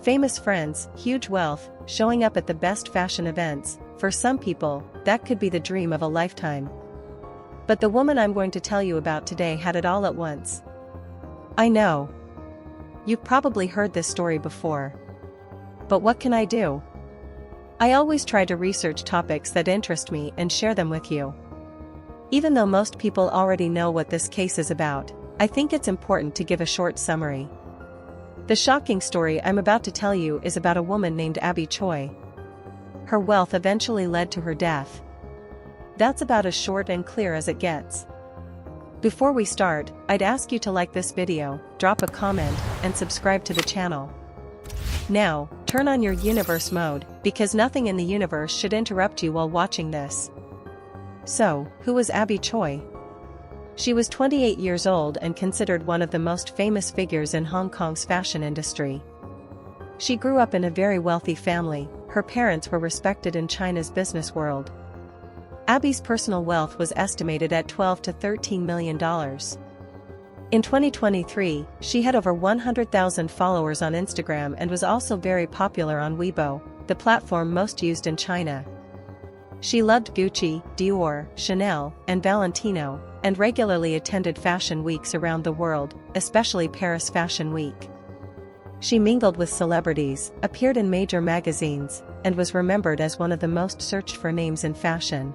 Famous friends, huge wealth, showing up at the best fashion events. For some people, that could be the dream of a lifetime. But the woman I'm going to tell you about today had it all at once. I know. You've probably heard this story before. But what can I do? I always try to research topics that interest me and share them with you. Even though most people already know what this case is about, I think it's important to give a short summary. The shocking story I'm about to tell you is about a woman named Abby Choi. Her wealth eventually led to her death. That's about as short and clear as it gets. Before we start, I'd ask you to like this video, drop a comment, and subscribe to the channel. Now, turn on your universe mode, because nothing in the universe should interrupt you while watching this. So, who was Abby Choi? She was 28 years old and considered one of the most famous figures in Hong Kong's fashion industry. She grew up in a very wealthy family. Her parents were respected in China's business world. Abby's personal wealth was estimated at $12 to $13 million. In 2023, she had over 100,000 followers on Instagram and was also very popular on Weibo, the platform most used in China. She loved Gucci, Dior, Chanel, and Valentino, and regularly attended fashion weeks around the world, especially Paris Fashion Week. She mingled with celebrities, appeared in major magazines, and was remembered as one of the most searched for names in fashion.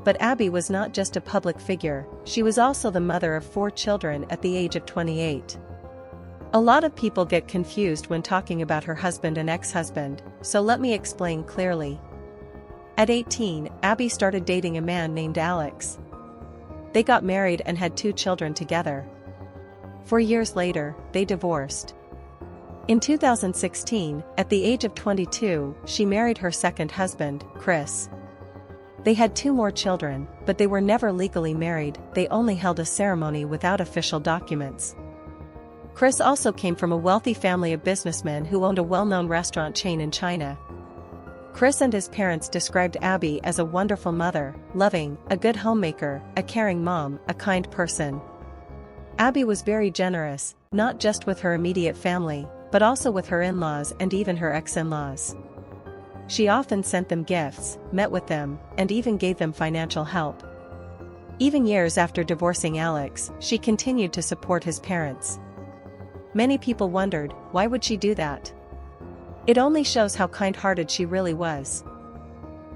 But Abby was not just a public figure, she was also the mother of 4 children at the age of 28. A lot of people get confused when talking about her husband and ex-husband, so let me explain clearly. At 18, Abby started dating a man named Alex. They got married and had 2 children together. 4 years later, they divorced. In 2016, at the age of 22, she married her second husband, Chris. They had 2 more children, but they were never legally married, they only held a ceremony without official documents. Chris also came from a wealthy family of businessmen who owned a well-known restaurant chain in China. Chris and his parents described Abby as a wonderful mother, loving, a good homemaker, a caring mom, a kind person. Abby was very generous, not just with her immediate family, but also with her in-laws and even her ex-in-laws. She often sent them gifts, met with them, and even gave them financial help. Even years after divorcing Alex, she continued to support his parents. Many people wondered, why would she do that? It only shows how kind-hearted she really was.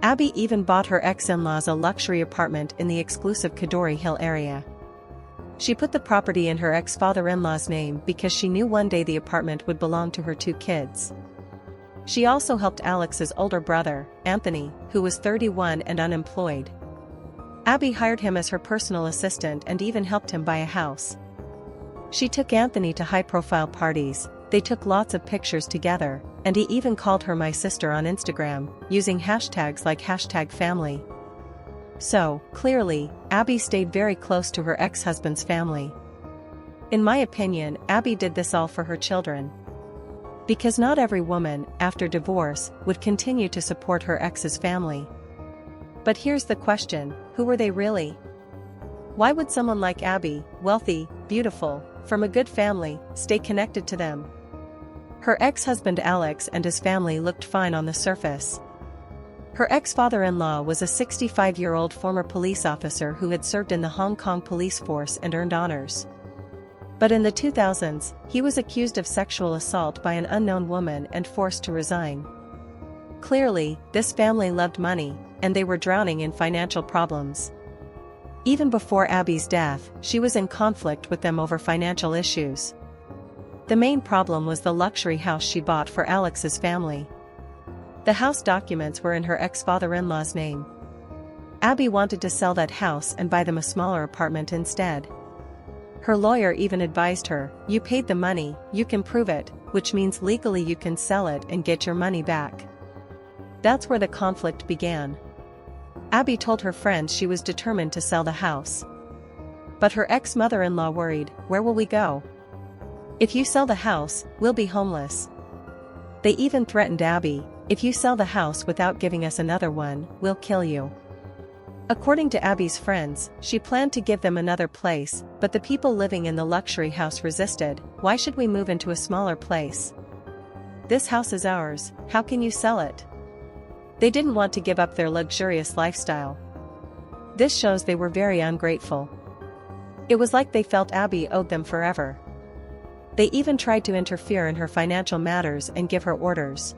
Abby even bought her ex-in-laws a luxury apartment in the exclusive Kadoorie Hill area. She put the property in her ex-father-in-law's name because she knew one day the apartment would belong to her 2 kids. She also helped Alex's older brother, Anthony, who was 31 and unemployed. Abby hired him as her personal assistant and even helped him buy a house. She took Anthony to high-profile parties, they took lots of pictures together, and he even called her my sister on Instagram, using hashtags like #family. So, clearly, Abby stayed very close to her ex-husband's family. In my opinion, Abby did this all for her children. Because not every woman, after divorce, would continue to support her ex's family. But here's the question, who were they really? Why would someone like Abby, wealthy, beautiful, from a good family, stay connected to them? Her ex-husband Alex and his family looked fine on the surface. Her ex-father-in-law was a 65-year-old former police officer who had served in the Hong Kong police force and earned honors. But in the 2000s, he was accused of sexual assault by an unknown woman and forced to resign. Clearly, this family loved money, and they were drowning in financial problems. Even before Abby's death, she was in conflict with them over financial issues. The main problem was the luxury house she bought for Alex's family. The house documents were in her ex-father-in-law's name. Abby wanted to sell that house and buy them a smaller apartment instead. Her lawyer even advised her, you paid the money, you can prove it, which means legally you can sell it and get your money back. That's where the conflict began. Abby told her friends she was determined to sell the house. But her ex-mother-in-law worried, where will we go? If you sell the house, we'll be homeless. They even threatened Abby, if you sell the house without giving us another one, we'll kill you. According to Abby's friends, she planned to give them another place, but the people living in the luxury house resisted. Why should we move into a smaller place? "This house is ours, how can you sell it?" They didn't want to give up their luxurious lifestyle. This shows they were very ungrateful. It was like they felt Abby owed them forever. They even tried to interfere in her financial matters and give her orders.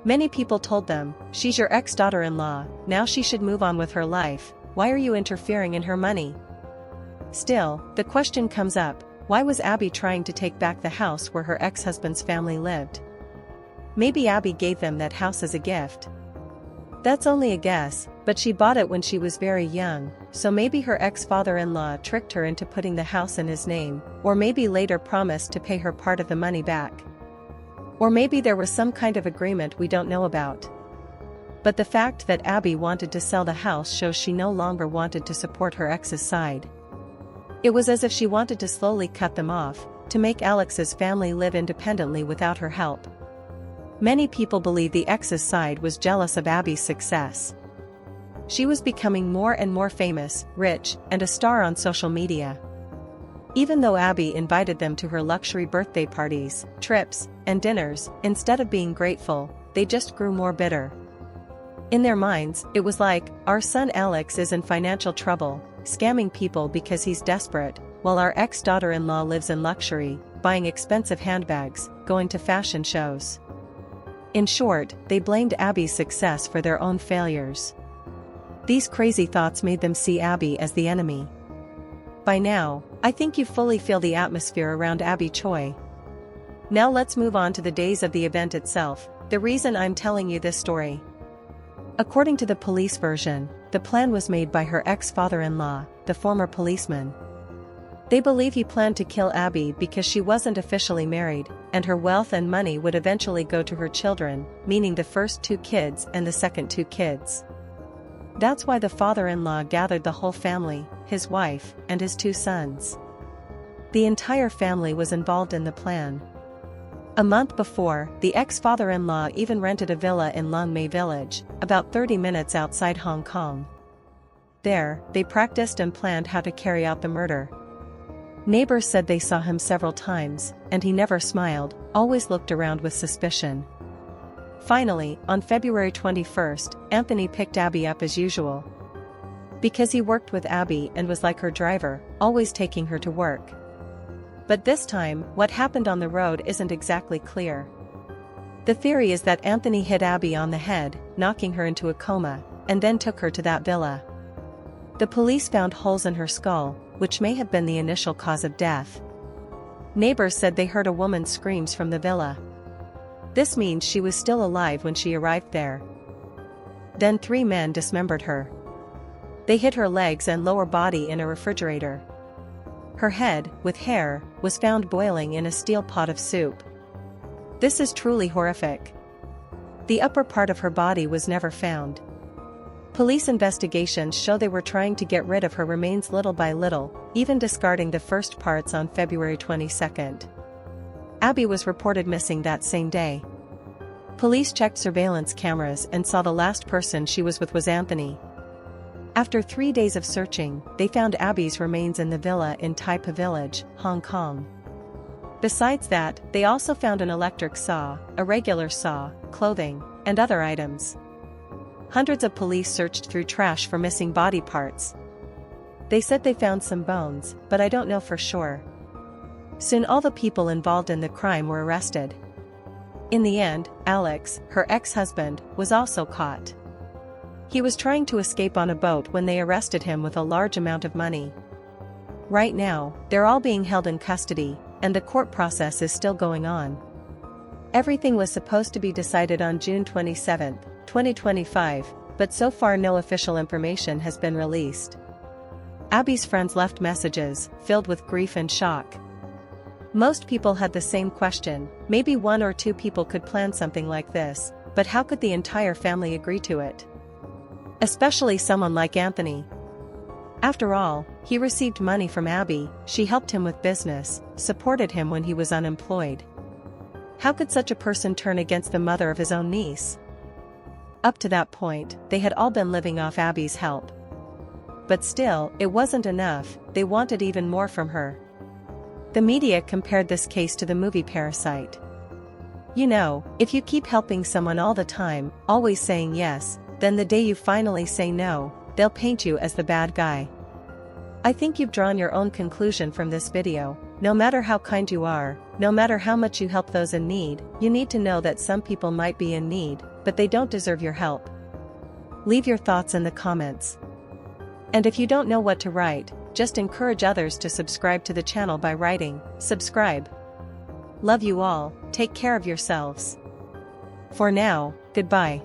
Many people told them, "She's your ex-daughter-in-law, now she should move on with her life, why are you interfering in her money?" Still, the question comes up, why was Abby trying to take back the house where her ex-husband's family lived? Maybe Abby gave them that house as a gift. That's only a guess, but she bought it when she was very young, so maybe her ex-father-in-law tricked her into putting the house in his name, or maybe later promised to pay her part of the money back. Or maybe there was some kind of agreement we don't know about. But the fact that Abby wanted to sell the house shows she no longer wanted to support her ex's side. It was as if she wanted to slowly cut them off, to make Alex's family live independently without her help. Many people believe the ex's side was jealous of Abby's success. She was becoming more and more famous, rich, and a star on social media. Even though Abby invited them to her luxury birthday parties, trips, and dinners, instead of being grateful, they just grew more bitter. In their minds, it was like, our son Alex is in financial trouble, scamming people because he's desperate, while our ex-daughter-in-law lives in luxury, buying expensive handbags, going to fashion shows. In short, they blamed Abby's success for their own failures. These crazy thoughts made them see Abby as the enemy. By now, I think you fully feel the atmosphere around Abby Choi. Now let's move on to the days of the event itself, the reason I'm telling you this story. According to the police version, the plan was made by her ex-father-in-law, the former policeman. They believe he planned to kill Abby because she wasn't officially married, and her wealth and money would eventually go to her children, meaning the first 2 kids and the second 2 kids. That's why the father-in-law gathered the whole family, his wife, and his 2 sons. The entire family was involved in the plan. A month before, the ex-father-in-law even rented a villa in Long May Village, about 30 minutes outside Hong Kong. There, they practiced and planned how to carry out the murder. Neighbors said they saw him several times, and he never smiled, always looked around with suspicion. Finally, on February 21st, Anthony picked Abby up as usual. Because he worked with Abby and was like her driver, always taking her to work. But this time, what happened on the road isn't exactly clear. The theory is that Anthony hit Abby on the head, knocking her into a coma, and then took her to that villa. The police found holes in her skull, which may have been the initial cause of death. Neighbors said they heard a woman's screams from the villa. This means she was still alive when she arrived there. Then 3 men dismembered her. They hid her legs and lower body in a refrigerator. Her head, with hair, was found boiling in a steel pot of soup. This is truly horrific. The upper part of her body was never found. Police investigations show they were trying to get rid of her remains little by little, even discarding the first parts on February 22nd. Abby was reported missing that same day. Police checked surveillance cameras and saw the last person she was with was Anthony. After 3 days of searching, they found Abby's remains in the villa in Tai Pa Village, Hong Kong. Besides that, they also found an electric saw, a regular saw, clothing, and other items. Hundreds of police searched through trash for missing body parts. They said they found some bones, but I don't know for sure. Soon all the people involved in the crime were arrested. In the end, Alex, her ex-husband, was also caught. He was trying to escape on a boat when they arrested him with a large amount of money. Right now, they're all being held in custody, and the court process is still going on. Everything was supposed to be decided on June 27, 2025, but so far no official information has been released. Abby's friends left messages, filled with grief and shock. Most people had the same question, maybe 1 or 2 people could plan something like this, but how could the entire family agree to it? Especially someone like Anthony. After all, he received money from Abby, she helped him with business, supported him when he was unemployed. How could such a person turn against the mother of his own niece? Up to that point, they had all been living off Abby's help. But still, it wasn't enough, they wanted even more from her. The media compared this case to the movie Parasite. You know, if you keep helping someone all the time, always saying yes, then the day you finally say no, they'll paint you as the bad guy. I think you've drawn your own conclusion from this video. No matter how kind you are, no matter how much you help those in need, you need to know that some people might be in need, but they don't deserve your help. Leave your thoughts in the comments. And if you don't know what to write, just encourage others to subscribe to the channel by writing, "Subscribe." Love you all, take care of yourselves. For now, goodbye.